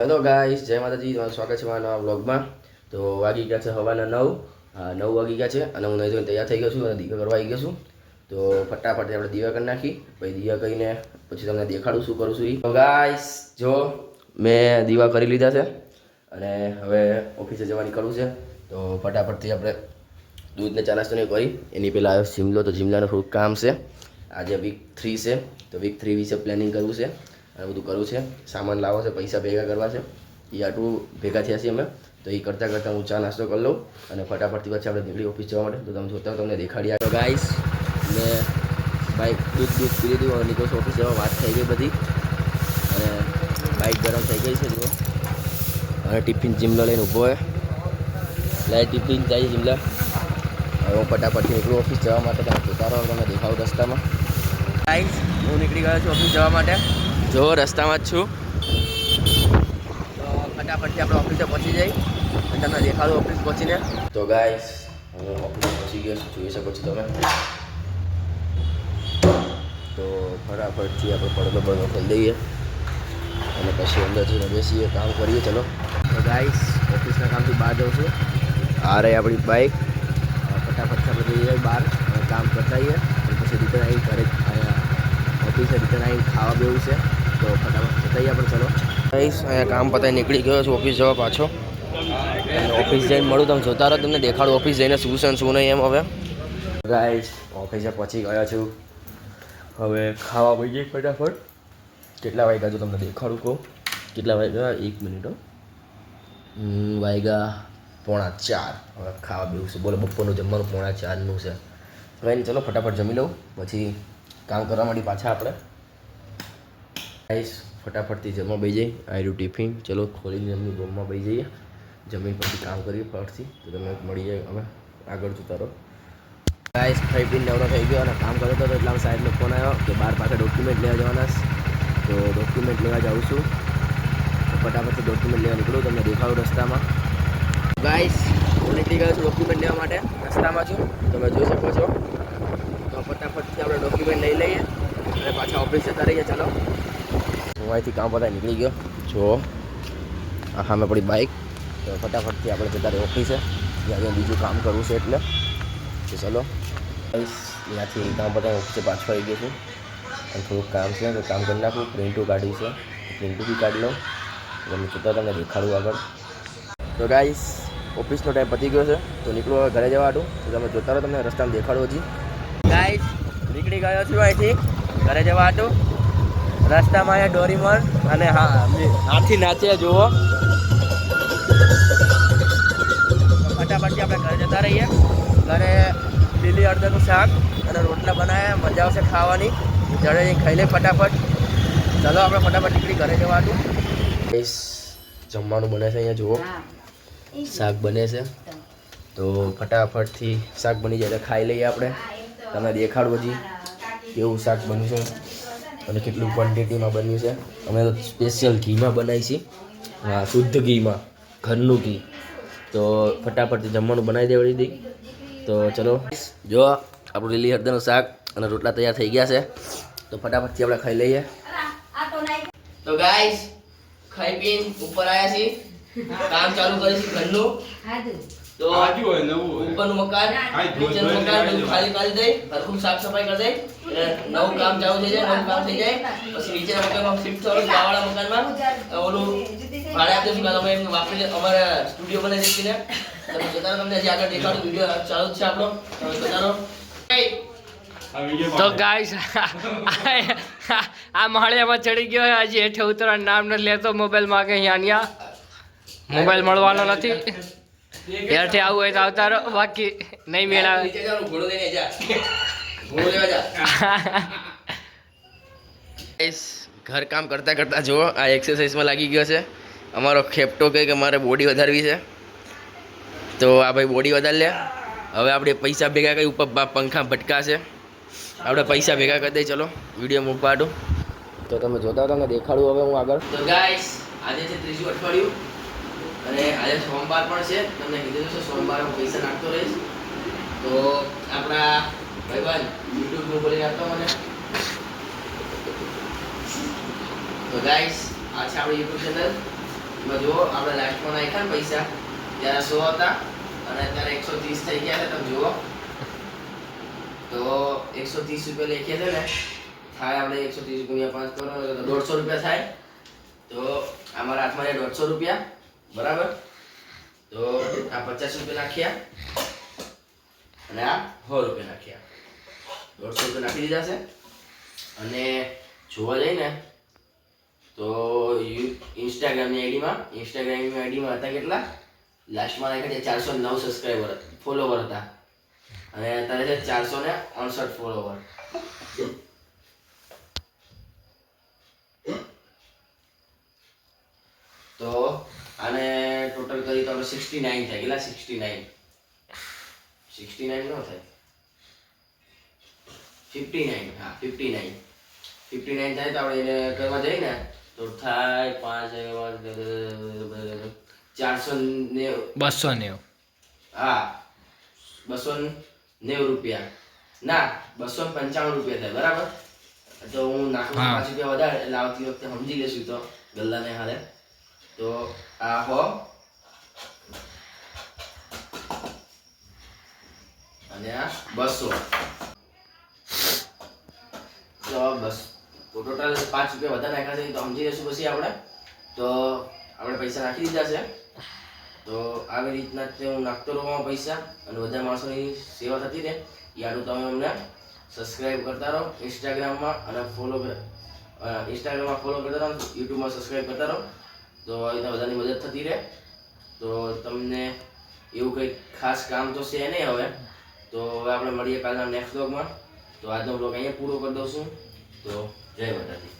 Hello guys, જય માતાજી. તમારું સ્વાગત છે મારા નવા વ્લોગમાં. તો વાગી ગયા છે હવાના 9 વાગી ગયા છે અને હું નહીં ધોઈને તૈયાર થઈ ગયો છું અને દીવા કરવા આવી ગયો છું. તો ફટાફટ આપણે દીવા કરી નાખી, પછી દીવા કરીને પછી તમને દેખાડું શું કરું છું એ. તો ગાઈસ જો મેં દીવા કરી લીધા છે અને હવે ઓફિસે જવાની કરવું છે. તો ફટાફટથી આપણે દૂધને ચા નાસ્તો નહીં કરી એની પહેલાં આવ્યો શિમલો. તો શિમલાનું થોડુંક કામ છે. આજે વીક 3 છે, તો વીક 3 વિશે પ્લાનિંગ કરવું છે અને બધું કરવું છે. સામાન લાવવો છે, પૈસા ભેગા કરવા છે. એ આટલું ભેગા થયા છીએ અમે. તો એ કરતાં કરતાં હું ચા નાસ્તો કરી લઉં અને ફટાફટથી પછી આપણે નીકળી ઓફિસ જવા માટે. તો તમે જોતા તમને દેખાડી આવ્યો ગાઈસ. મેં બાઇક દૂધ પી લીધું અને નીકળશું ઓફિસ જવા. વાત થઈ ગઈ બધી અને બાઇક ગરમ થઈ ગઈ છે જુઓ. અને ટિફિન જીમલો લઈને ઊભો હોય. લાઈ ટિફિન જાય જીમલા. હવે હું ફટાફટથી નીકળું ઓફિસ જવા માટે. તમે જોતા રહો, તમને દેખાડું રસ્તામાં. ગાઈસ હું નીકળી ગયો છું ઓફિસ જવા માટે. જો રસ્તામાં જ છું. તો ફટાફટથી આપણે ઓફિસે પહોંચી જઈ અને તમને દેખાડું ઓફિસ પહોંચીને. તો ગાઈસ હું ઓફિસે પહોંચી ગયો છું, જોઈ શકો છો તમે. તો ફટાફટથી આપણે પડદો ખોલી દઈએ અને પછી અંદર જઈને બેસીએ, કામ કરીએ. ચલો તો ગાઈસ ઓફિસના કામથી બહાર જાઉં છું. આ રહી આપણી બાઇક. ફટાફટથી આપણે જઈએ બહાર અને કામ કરતા આવીએ અને પછી રિટર્ન આવી ઘરે ઓફિસે રિટર્ન આવી ખાવા બેવું છે. તો ફટાફટ જતા આપણે. ચલો ગાઈસ અહીંયા કામ પતાવી નીકળી ગયો છું ઓફિસ જવા પાછો. અને ઓફિસ જઈને મળું, તમે જોતા રહો, તમને દેખાડું ઓફિસ જઈને શું છે શું નહીં એમ. હવે ગાઈસ ઓફિસે પહોંચી ગયા છું. હવે ખાવા પડી જઈએ ફટાફટ. કેટલા વાગ્યા જો તમને દેખાડું કહું. કેટલા વાગ્યા? 1 મિનિટ. વાગ્યા 3:45. હવે ખાવા બેવું છે. બોલો, બપોરનું જમવાનું 3:45નું છે. કંઈ નહીં, ચલો ફટાફટ જમી લઉં પછી કામ કરવા માંડી પાછા આપણે. ગાઈસ ફટાફટથી જમવા બેસી જઈએ. આયરું ટિફિન. ચલો ખોલીને જમવા રૂમમાં બેસી જઈએ. જમીન પછી કામ કરીએ ફટથી. તો તમે મળી જાય હવે આગળ જોતા રહો. ગાઈસ ખાઈ પીને નવરો થઈ ગયો અને કામ કરતો હતો એટલામાં સાહેબનો ફોન આવ્યો કે બહાર પાછા ડોક્યુમેન્ટ લેવા જવાના. તો ડોક્યુમેન્ટ લેવા જાઉં છું. તો ફટાફટથી ડોક્યુમેન્ટ લેવા નીકળું, તમને દેખાડું રસ્તામાં. ગાઈસ હું નીકળી ગયો છું ડોક્યુમેન્ટ લેવા માટે. રસ્તામાં છું, તમે જોઈ શકો છો. તો ફટાફટથી આપણે ડોક્યુમેન્ટ લઈ લઈએ અને પાછા ઓફિસ જતા રહીએ. ચાલો હું અહીંથી કામ પતાવી નીકળી ગયો. જો આ સામે પડી બાઇક. તો ફટાફટથી આપણે જતા રહીએ ઓફિસે. ત્યાં બીજું કામ કરવું છે એટલે. તો ચલો ત્યાંથી કામ પતાવી ઓફિસે પાછો આવી ગયો છું અને થોડુંક કામ છે તો કામ કરી નાખું. પ્રિન્ટો કાઢી છે, પ્રિન્ટો બી કાઢી લઉં. તમે જોતા તમને દેખાડું આગળ. તો ગાઈસ ઓફિસનો ટાઈમ પતી ગયો છે તો નીકળું હવે ઘરે જવા હતું. તો તમે જોતા રહો, તમને રસ્તામાં દેખાડું હજી. ગાઈસ નીકળી ગયો છું અહીંથી ઘરે જવા હતું. રસ્તામાં અહીંયા ડોરીમોન અને હાથી નાચે જુઓ. ફટાફટથી આપણે ઘરે જતા રહીએ. ઘરે લીલી હળદરનું શાક અને રોટલા બનાવ્યા, મજા આવશે ખાવાની. જડે ખાઈ લે ફટાફટ. ચાલો આપણે ફટાફટ નીકળી ઘરે જવાનું. જમવાનું બને છે અહીંયા જુઓ. શાક બને છે તો ફટાફટથી શાક બની જાય એટલે ખાઈ લઈએ આપણે. તમને દેખાડું હજી કેવું શાક બન્યું છે અને કેટલું ક્વોન્ટિટીમાં બન્યું છે. અમે તો સ્પેશિયલ ઘીમાં બનાવી છીએ. હા, શુદ્ધ ઘીમાં, ઘરનું ઘી. તો ફટાફટથી જમવાનું બનાવી દેવડી દઈ. તો ચલો જો આપણું લીલી હળદરનું શાક અને રોટલા તૈયાર થઈ ગયા છે. તો ફટાફટથી આપણે ખાઈ લઈએ. તો ગાઈસ ખાઈ પીને ઉપર આવ્યા છીએ. કામ ચાલુ કરીશું ઘરનું. તો ઉપરનું મકાન, નીચેનું મકાન બધું ખાલી કરી દઈ, હરખું સાફ સફાઈ કરી દઈ. નવું કામ ચાલુ થઈ જાય, નવું કામ થઈ જાય પછી નીચેના મકાનમાં શિફ્ટ થવાનું. ગાવાળા મકાનમાં ઓલું ભાડે આપી દઈશું. તમે એમ વાપરી અમારા સ્ટુડિયો બનાવી દઈશું ને. તમે જોતા તમને હજી આગળ દેખાડું. વિડીયો ચાલુ જ છે આપણો. તમે જોતા રહો. તો ગાઈસ આ માળિયામાં ચડી ગયો. હજી હેઠે ઉતરવાનું નામ નથી લેતો. મોબાઈલ માગે અહીંયા મોબાઈલ મળવાનો નથી. હેઠે આવું હોય તો આવતા રહો, બાકી નહીં મેળાવે. ઘર કામ કરતા કરતા જુઓ આ એક્સરસાઇઝમાં લાગી ગયો છે. અમારો ખેપટો કહે કે મારે બોડી વધારવી છે તો આ ભાઈ બોડી વધારી લે. હવે આપણે પૈસા ભેગા કરી ઉપર પંખા ભટકાશે. આપણે પૈસા ભેગા કરી દઈએ. ચલો વિડીયો મૂકવા દો. તો તમે જોતા તમને દેખાડું હવે હું આગળ. તો ગાઈસ આજે છે 3જું અઠવાડિયું અને આજે સોમવાર પણ છે. તમને કીધું છે સોમવારે હું પૈસા નાખતો રહીશ. તો આપણા ભાઈબંધ યુટ્યુબનું બોલી નાખતો મને. તો ગાઈસ આ છે આપણી યુટ્યુબ ચેનલ એમાં જુઓ આપણે લાસ્ટમાં નાખ્યા ને પૈસા ત્યારે 100 હતા અને અત્યારે 130 થઈ ગયા છે. તમે જુઓ તો 130 રૂપિયા લખ્યા છે ને, થાય આપણે 130 ગુણ્યા 5 કરો તો 150 રૂપિયા થાય. તો અમારા હાથમાં છે 150 રૂપિયા, બરાબર. તો આ 50 રૂપિયા નાખ્યા અને આ 100 રૂપિયા નાખ્યા. 150 રૂપિયા નાખી દીધા છે. અને જોવા જઈને તો ઇન્સ્ટાગ્રામની આઈડીમાં હતા કેટલા, લાસ્ટમાં નાખ્યા 409 સબસ્ક્રાઈબર ફોલોવર હતા અને અત્યારે છે 459 ફોલોવર. તો આને ટોટલ કરી તો આપણે 69 થાય. કેટલા 69 નો થાય 59. હા 59 થાય. તો આપણે એને કરવા જઈએ ને તો થાય 490. 290. હા 290 રૂપિયા ના 295 રૂપિયા થાય, બરાબર. તો હું નાખું 5 રૂપિયા વધારે એટલે આવતી વખતે સમજી લેશું તો ગલ્લાને હાલે. તો આ હો અને આ 200. તો બસ ટોટલ 5 રૂપિયા વધારે નાખ્યા છે તો સમજી લેશું પછી આપણે. તો આપણે પૈસા નાખી દીધા છે. તો આવી રીતના હું નાખતો રહું પૈસા અને બધા માણસોની સેવા થતી રહે. યારું તમે અમને સબસ્ક્રાઈબ કરતા રહો ઇન્સ્ટાગ્રામમાં અને ઇન્સ્ટાગ્રામમાં ફોલો કરતા રહો, યુટ્યુબમાં સબસ્ક્રાઈબ કરતા રહો. તો આવી રીતના બધાની મદદ થતી રહે. તો તમને એવું કંઈ ખાસ કામ તો છે નહીં હવે. તો હવે આપણે મળીએ કાલના નેક્સ્ટ વ્લોગમાં. તો આજનો વ્લોગ અહીંયા પૂરો કરી દઉં છું. તો જય માતાજી.